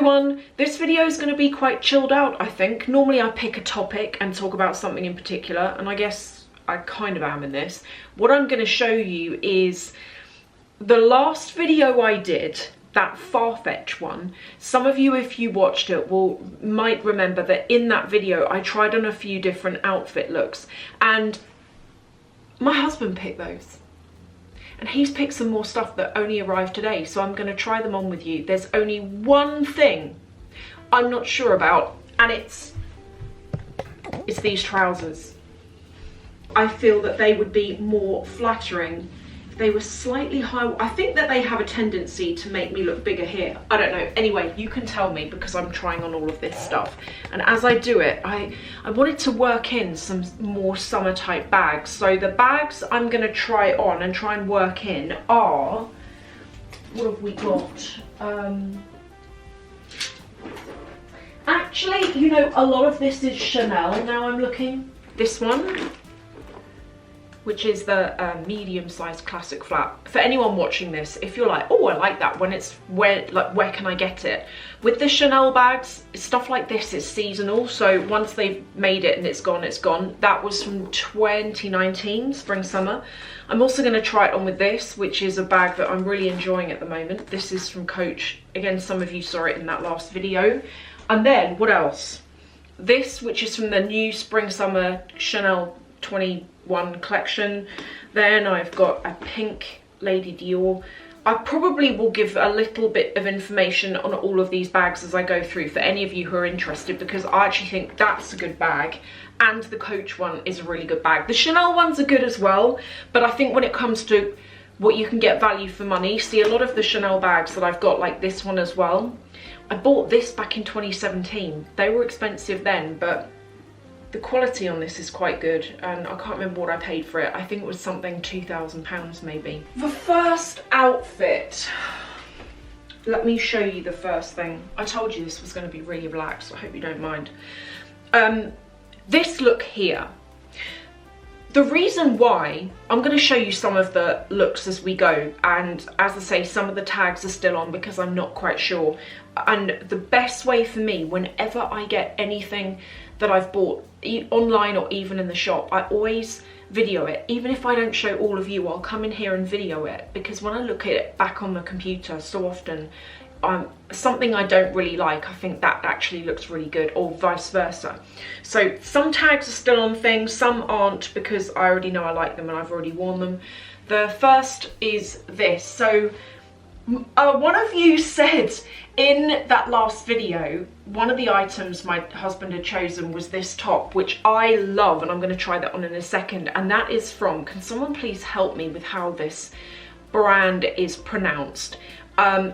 everyone, this video is going to be quite chilled out, I think. Normally I pick a topic and talk about something in particular, and I guess I kind of am in this. What I'm going to show you is the last video I did, that Farfetch one. Some of you, if you watched it, might remember that in that video I tried on a few different outfit looks, and my husband picked those. And he's picked some more stuff that only arrived today, so I'm going to try them on with you. There's only one thing I'm not sure about, and it's these trousers. I feel that they would be more flattering if they were slightly high. I think that they have a tendency to make me look bigger here. I don't know. Anyway, you can tell me because I'm trying on all of this stuff. And as I do it, I wanted to work in some more summer type bags. So the bags I'm going to try on and try and work in are, what have we got? Actually, you know, a lot of this is Chanel now I'm looking. This one, which is the medium-sized classic flat. For anyone watching this, if you're like, oh, I like that, where can I get it? With the Chanel bags, stuff like this is seasonal, so once they've made it and it's gone, it's gone. That was from 2019, spring, summer. I'm also gonna try it on with this, which is a bag that I'm really enjoying at the moment. This is from Coach. Again, some of you saw it in that last video. And then, what else? This, which is from the new spring, summer Chanel 21 collection. Then I've got a pink Lady Dior. I probably will give a little bit of information on all of these bags as I go through for any of you who are interested, because I actually think that's a good bag, and the Coach one is a really good bag. The Chanel ones are good as well, but I think when it comes to what you can get value for money, see, a lot of the Chanel bags that I've got, like this one as well, I bought this back in 2017. They were expensive then, but the quality on this is quite good, and I can't remember what I paid for it. I think it was something £2,000 maybe. The first outfit, let me show you the first thing. I told you this was going to be really relaxed, I hope you don't mind. This look here. The reason why, I'm going to show you some of the looks as we go, and as I say, some of the tags are still on because I'm not quite sure. And the best way for me, whenever I get anything that I've bought online or even in the shop, I always video it. Even if I don't show all of you, I'll come in here and video it, because when I look at it back on the computer so often, something I don't really like, I think that actually looks really good, or vice versa. So some tags are still on things, some aren't, because I already know I like them and I've already worn them. The first is this. So one of you said in that last video, one of the items my husband had chosen was this top, which I love, and I'm going to try that on in a second. And that is from, can someone please help me with how this brand is pronounced?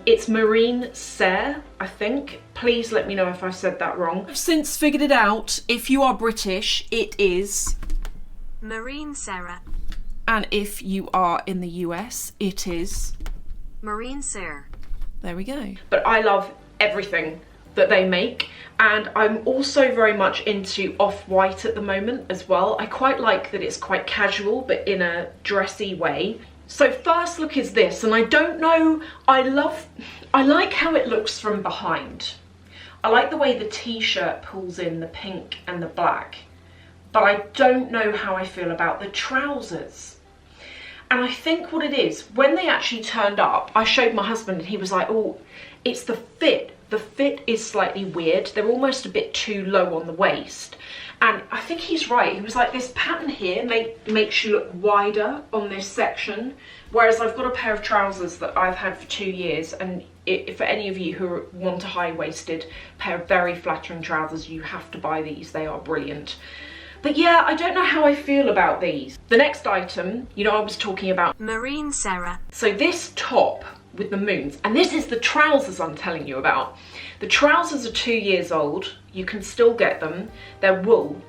It's Marine Serre, I think. Please let me know if I said that wrong. I've since figured it out. If you are British, it is Marine Serre. And if you are in the US, it is Marine Serre. There we go. But I love everything that they make, and I'm also very much into off-white at the moment as well. I quite like that it's quite casual but in a dressy way. So first look is this, and I don't know, I like how it looks from behind. I like the way the t-shirt pulls in the pink and the black, but I don't know how I feel about the trousers. And I think what it is, when they actually turned up, I showed my husband and he was like, oh, it's the fit. The fit is slightly weird. They're almost a bit too low on the waist. And I think he's right. He was like, this pattern here makes you look wider on this section. Whereas I've got a pair of trousers that I've had for 2 years. And for any of you who want a high-waisted pair of very flattering trousers, you have to buy these. They are brilliant. But yeah, I don't know how I feel about these. The next item, you know, I was talking about Marine Serre. So this top with the moons, and this is the trousers I'm telling you about. The trousers are 2 years old. You can still get them. They're wool.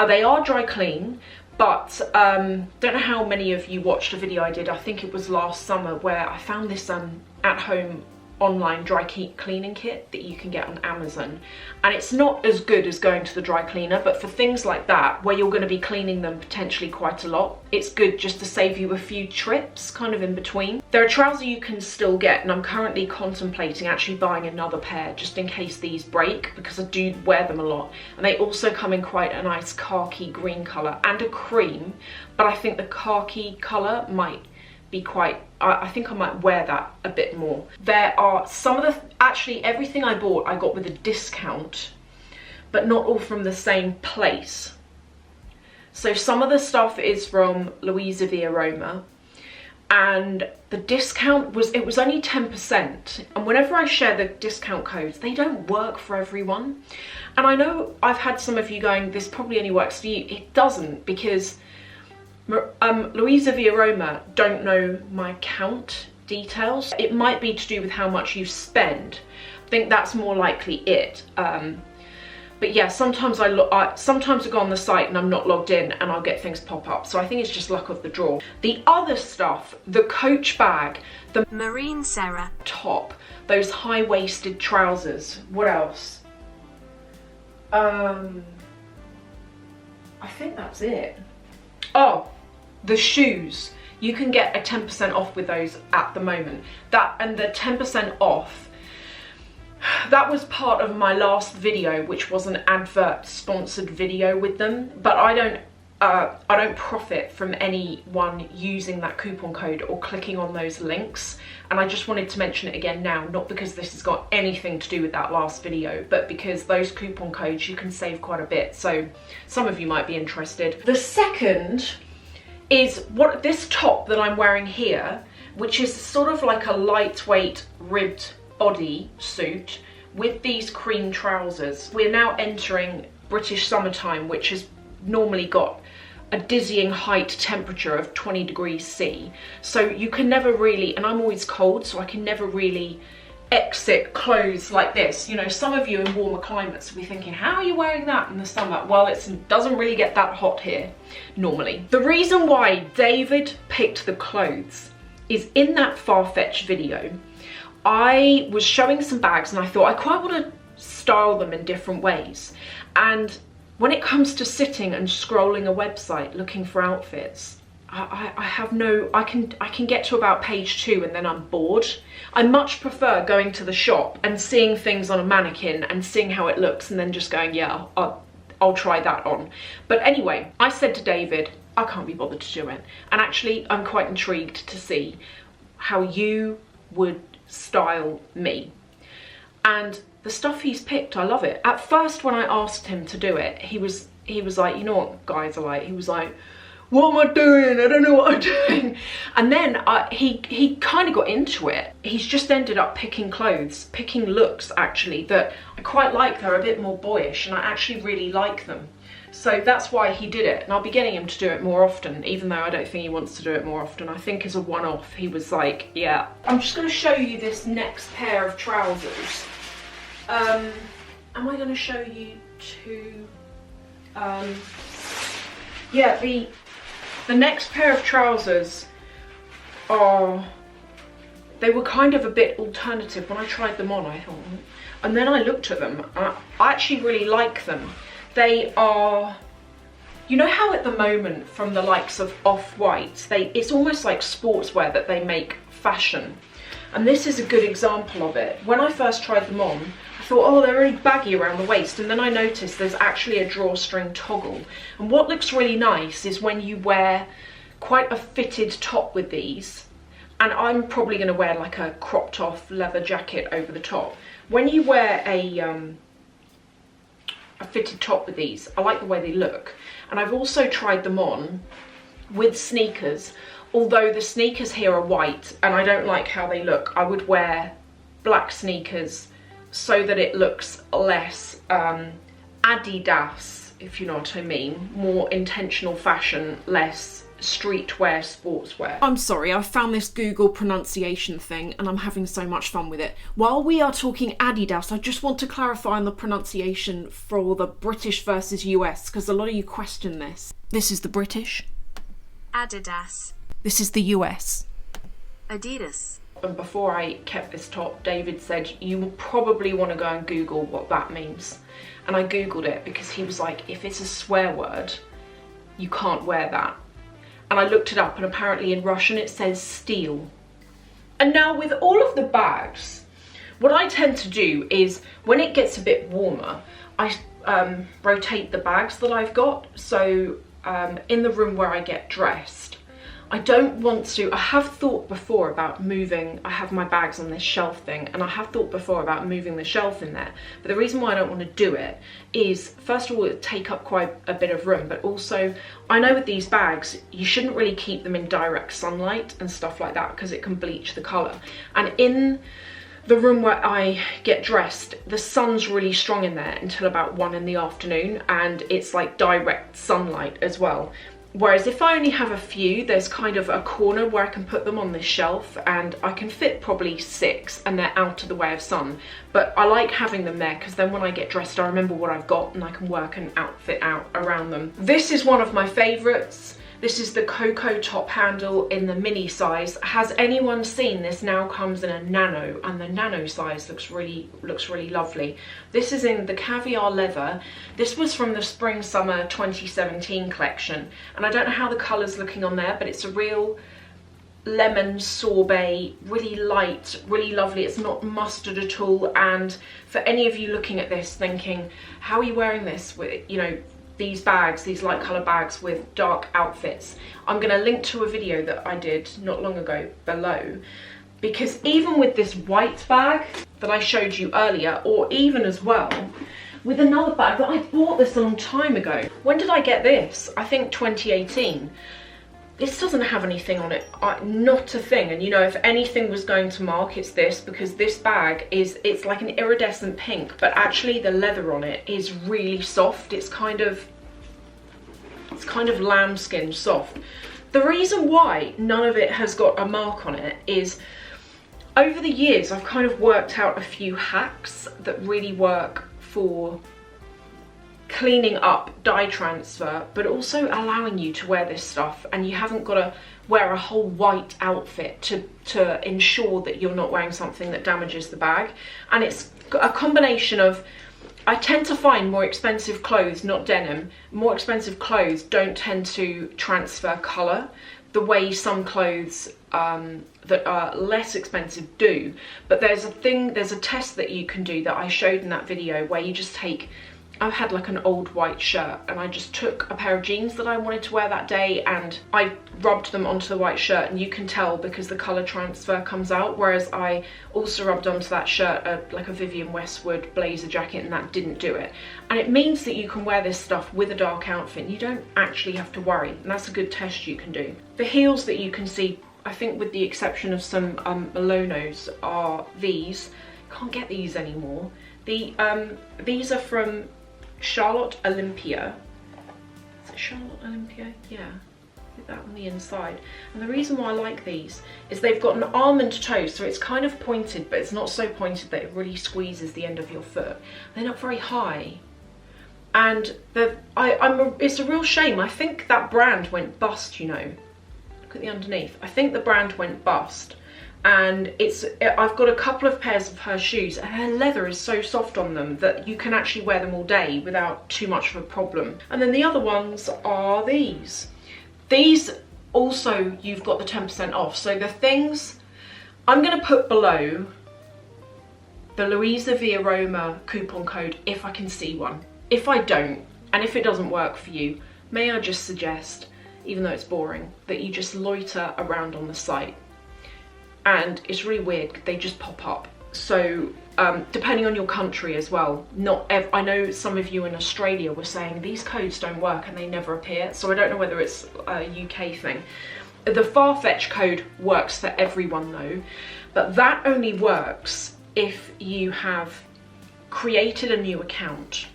They are dry clean, but don't know how many of you watched a video I did, I think it was last summer, where I found this at home online dry cleaning kit that you can get on Amazon, and it's not as good as going to the dry cleaner, but for things like that where you're going to be cleaning them potentially quite a lot, it's good just to save you a few trips kind of in between. There are trousers you can still get, and I'm currently contemplating actually buying another pair just in case these break, because I do wear them a lot, and they also come in quite a nice khaki green colour and a cream, but I think the khaki colour might be quite, I think I might wear that a bit more. There are some of the, actually everything I bought I got with a discount, but not all from the same place. So some of the stuff is from Louisa V. Aroma, and the discount was, it was only 10%, and whenever I share the discount codes, they don't work for everyone. And I know I've had some of you going, this probably only works for you. It doesn't, because Louisa V. Aroma don't know my account details. It might be to do with how much you spend. I think that's more likely it. But yeah, sometimes sometimes I go on the site and I'm not logged in and I'll get things pop up. So I think it's just luck of the draw. The other stuff, the Coach bag, the Marine Sarah top, those high-waisted trousers. What else? I think that's it. Oh, the shoes. You can get a 10% off with those at the moment. That, and the 10% off, that was part of my last video, which was an advert sponsored video with them, but I don't profit from anyone using that coupon code or clicking on those links. And I just wanted to mention it again now, not because this has got anything to do with that last video, but because those coupon codes, you can save quite a bit. So some of you might be interested. The second is what this top that I'm wearing here, which is sort of like a lightweight ribbed body suit with these cream trousers. We're now entering British summertime, which has normally got a dizzying height temperature of 20 degrees C. So you can never really, and I'm always cold, so I can never really exit clothes like this. You know, some of you in warmer climates will be thinking, how are you wearing that in the summer? Well, it doesn't really get that hot here normally. The reason why David picked the clothes is in that Farfetch video, I was showing some bags and I thought I quite want to style them in different ways. And when it comes to sitting and scrolling a website looking for outfits, I can get to about page 2 and then I'm bored. I much prefer going to the shop and seeing things on a mannequin and seeing how it looks and then just going, yeah, I'll try that on. But anyway, I said to David, I can't be bothered to do it. And actually, I'm quite intrigued to see how you would style me. And the stuff he's picked, I love it. At first, when I asked him to do it, he was like, you know what guys are like? He was like, what am I doing? I don't know what I'm doing. And then he kind of got into it. He's just ended up picking looks actually that I quite like. They're a bit more boyish and I actually really like them. So that's why he did it. And I'll be getting him to do it more often, even though I don't think he wants to do it more often. I think as a one-off, he was like, yeah. I'm just gonna show you this next pair of trousers. Am I gonna show you two? Yeah, the next pair of trousers they were kind of a bit alternative. When I tried them on, I thought, and then I looked at them, I actually really like them. They are, you know how at the moment from the likes of Off-White, it's almost like sportswear that they make fashion. And this is a good example of it. When I first tried them on, I thought, oh, they're really baggy around the waist. And then I noticed there's actually a drawstring toggle. And what looks really nice is when you wear quite a fitted top with these, and I'm probably gonna wear like a cropped off leather jacket over the top. When you wear a fitted top with these, I like the way they look. And I've also tried them on with sneakers, although the sneakers here are white and I don't like how they look. I would wear black sneakers so that it looks less Adidas, if you know what I mean, more intentional fashion, less streetwear, sportswear. I'm sorry, I found this Google pronunciation thing and I'm having so much fun with it. While we are talking Adidas, I just want to clarify on the pronunciation for the British versus US, because a lot of you question this. This is the British. Adidas. This is the US. Adidas. and before I kept this top, David said, you will probably want to go and Google what that means. And I Googled it because he was like, if it's a swear word, you can't wear that. And I looked it up, and apparently in Russian it says steal. And now with all of the bags, what I tend to do is when it gets a bit warmer, I rotate the bags that I've got. So in the room where I get dressed, I don't want to, I have thought before about moving, I have my bags on this shelf thing, and I have thought before about moving the shelf in there. But the reason why I don't want to do it is, first of all, it take up quite a bit of room, but also I know with these bags, you shouldn't really keep them in direct sunlight and stuff like that because it can bleach the colour. And in the room where I get dressed, the sun's really strong in there until about 1 in the afternoon, and it's like direct sunlight as well. Whereas if I only have a few, there's kind of a corner where I can put them on this shelf, and I can fit probably 6 and they're out of the way of sun. But I like having them there because then when I get dressed, I remember what I've got and I can work an outfit out around them. This is one of my favourites. This is the COCO top handle in the mini size. Has anyone seen this? Now comes in a nano, and the nano size looks really lovely. This is in the caviar leather. This was from the spring summer 2017 collection, and I don't know how the colour's looking on there, but it's a real lemon sorbet, really light, really lovely. It's not mustard at all. And for any of you looking at this thinking, how are you wearing this with, you know, these bags, these light colour bags with dark outfits, I'm going to link to a video that I did not long ago below, because even with this white bag that I showed you earlier, or even as well with another bag that I bought this a long time ago. When did I get this? I think 2018. This doesn't have anything on it, not a thing. And you know, if anything was going to mark, it's this, because this bag is, it's like an iridescent pink, but actually the leather on it is really soft. It's kind of lambskin soft. The reason why none of it has got a mark on it is, over the years I've kind of worked out a few hacks that really work for cleaning up dye transfer, but also allowing you to wear this stuff, and you haven't got to wear a whole white outfit to ensure that you're not wearing something that damages the bag. And it's a combination of, I tend to find more expensive clothes, not denim, more expensive clothes don't tend to transfer colour the way some clothes that are less expensive do. But there's a test that you can do that I showed in that video, where you just take, I had like an old white shirt, and I just took a pair of jeans that I wanted to wear that day and I rubbed them onto the white shirt, and you can tell because the colour transfer comes out. Whereas I also rubbed onto that shirt like a Vivienne Westwood blazer jacket, and that didn't do it. And it means that you can wear this stuff with a dark outfit and you don't actually have to worry, and that's a good test you can do. The heels that you can see, I think with the exception of some Milonos, are these. Can't get these anymore. These are from Charlotte Olympia. Is it Charlotte Olympia? Yeah, put that on the inside. And the reason why I like these is they've got an almond toe, so it's kind of pointed, but it's not so pointed that it really squeezes the end of your foot. They're not very high, and it's a real shame. I think that brand went bust, you know. Look at the underneath. I think the brand went bust. And I've got a couple of pairs of her shoes, and her leather is so soft on them that you can actually wear them all day without too much of a problem. And then the other ones are these. These also, you've got the 10% off. So the things, I'm going to put below the Louisa V Aroma coupon code if I can see one. If I don't, and if it doesn't work for you, may I just suggest, even though it's boring, that you just loiter around on the site. And it's really weird, they just pop up. So depending on your country as well, I know some of you in Australia were saying these codes don't work and they never appear, so I don't know whether it's a UK thing. The Farfetch code works for everyone though, but that only works if you have created a new account,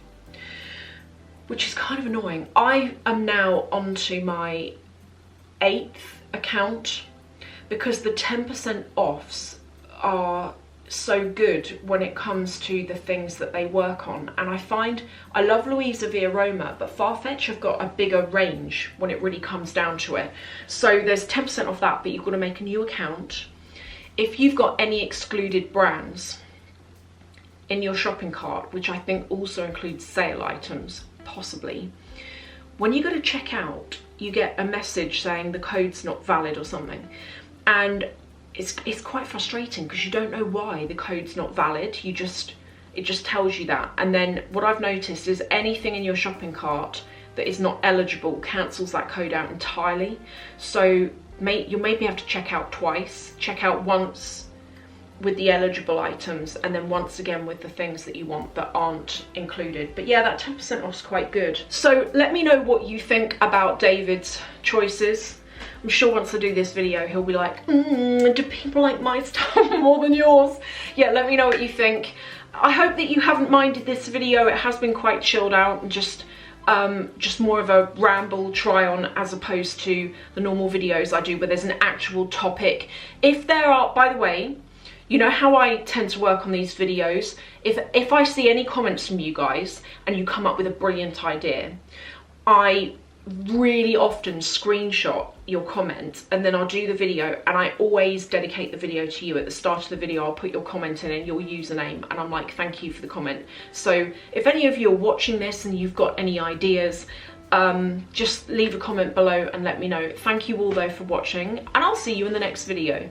which is kind of annoying. I am now onto my 8th account, because the 10% offs are so good when it comes to the things that they work on. And I find, I love Louisa V Aroma, but Farfetch have got a bigger range when it really comes down to it. So there's 10% off that, but you've got to make a new account. if you've got any excluded brands in your shopping cart, which I think also includes sale items, possibly, when you go to check out, you get a message saying the code's not valid or something. And it's quite frustrating because you don't know why the code's not valid. It just tells you that. And then what I've noticed is anything in your shopping cart that is not eligible cancels that code out entirely. So you'll maybe have to check out twice. Check out once with the eligible items and then once again with the things that you want that aren't included. But yeah, that 10% off's quite good. So let me know what you think about David's choices. I'm sure once I do this video, he'll be like, do people like my stuff more than yours? Yeah, let me know what you think. I hope that you haven't minded this video. It has been quite chilled out and just more of a ramble try on as opposed to the normal videos I do where there's an actual topic. If there are, by the way, you know how I tend to work on these videos? If I see any comments from you guys and you come up with a brilliant idea, I really often screenshot your comment and then I'll do the video, and I always dedicate the video to you. At the start of the video I'll put your comment in and your username, and I'm like, thank you for the comment. So if any of you are watching this and you've got any ideas, just leave a comment below and let me know. Thank you all though for watching, and I'll see you in the next video.